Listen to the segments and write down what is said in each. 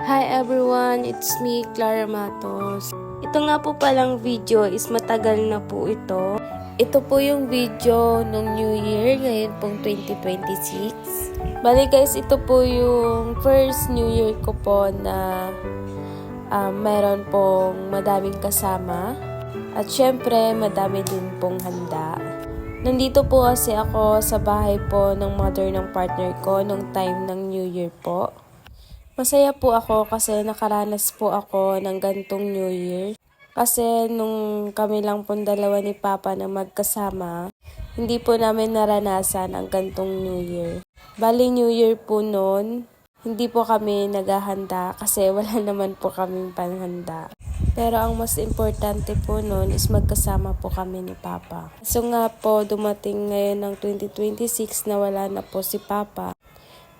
Hi everyone, it's me, Clara Matos. Ito nga po palang video is matagal na po ito. Ito po yung video nung New Year, ngayon pong 2026. Bali guys, ito po yung first New Year ko po na meron pong madaming kasama. At syempre, madami din pong handa. Nandito po kasi ako sa bahay po ng mother ng partner ko nung time ng New Year po. Masaya po ako kasi nakaranas po ako ng gantong New Year. Kasi nung kami lang pong dalawa ni Papa na magkasama, hindi po namin naranasan ang gantong New Year. Bali New Year po noon, hindi po kami naghahanda kasi wala naman po kaming panhanda. Pero ang mas importante po noon is magkasama po kami ni Papa. So nga po, dumating ngayon ng 2026 na wala na po si Papa.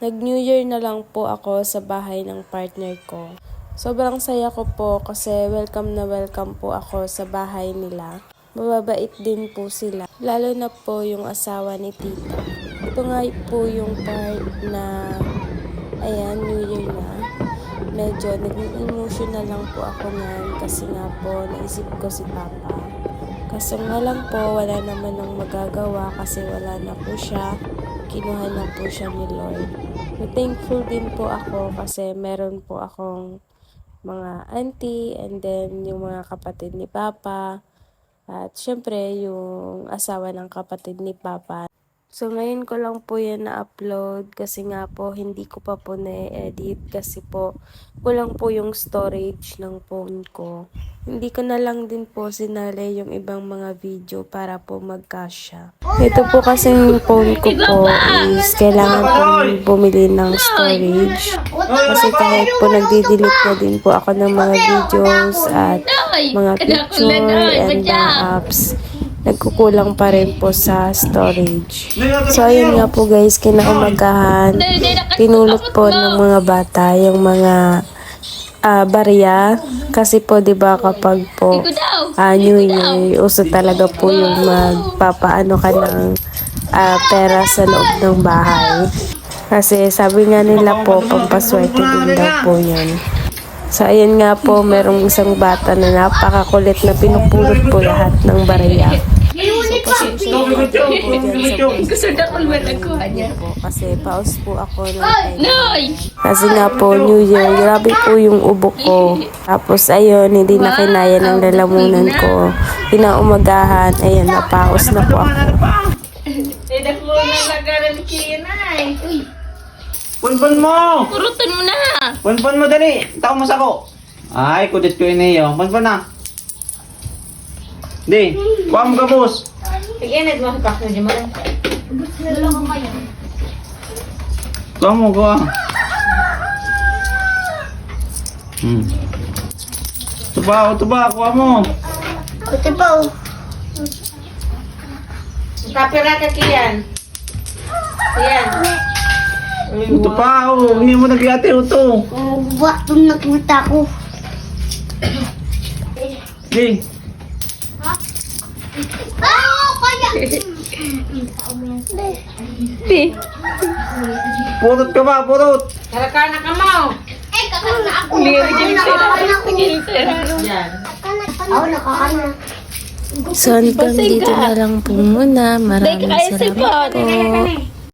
Nag-New Year na lang po ako sa bahay ng partner ko. Sobrang saya ko po kasi welcome na welcome po ako sa bahay nila. Mababait din po sila. Lalo na po yung asawa ni Tita. Ito nga po yung part na, ayan, New Year na. Medyo naging emotional lang po ako niyan kasi nga po naisip ko si Papa. Kaso nga lang po, wala naman nang magagawa kasi wala na po siya. Kinuha na po siya ni Lord. Thankful din po ako kasi meron po akong mga auntie and then yung mga kapatid ni Papa at syempre yung asawa ng kapatid ni Papa. So ngayon ko lang po yan na-upload kasi nga po hindi ko pa po na-edit kasi po kulang po yung storage ng phone ko. Hindi ko na lang din po sinali yung ibang mga video para po magkasya. Ito po kasing phone ko po is kailangan pong bumili ng storage. Kasi kahit po nagdi-delete na din po ako ng mga videos at mga picture and apps, nagkukulang pa rin po sa storage. So ayun nga po guys, kinaumagahan, tinulot po ng mga bata yung mga barya kasi po 'di ba kapag po New Year uso talaga po yung magpapaano ka ng pera sa loob ng bahay. Kasi sabi nga nila po pampaswerte din daw po yun. So ayan nga po, merong isang bata na napakakulit na pinupulot po lahat ng barya. Kasi paus po ako ng kasi nga po New Year, grabe po yung ubo ko. Tapos ayun, hindi na kinaya ng lalamunan ko. Pinaumagahan, ayun, napaus na po ako. Punpun mo! Purutan mo na! Punpun mo dali! Tao mo sako! Ay, kudit ko ini yo. Punpun na! Di! Kuha mo ka, boss! Sige, nagmahapak na dyan mo lang. Kuha mo, kuha! Tuba, kuha mo! Kapira ka kiyan. Kiyan. Ito pa, hindi mo nag-iate ito. Buwak itong nakita ko. Di! Kaya! Purot ka ba, purot! Karakana ka mo! Kakana ako. Yan. Ako nakakana. So hanggang dito na lang po muna. Maraming salamat po.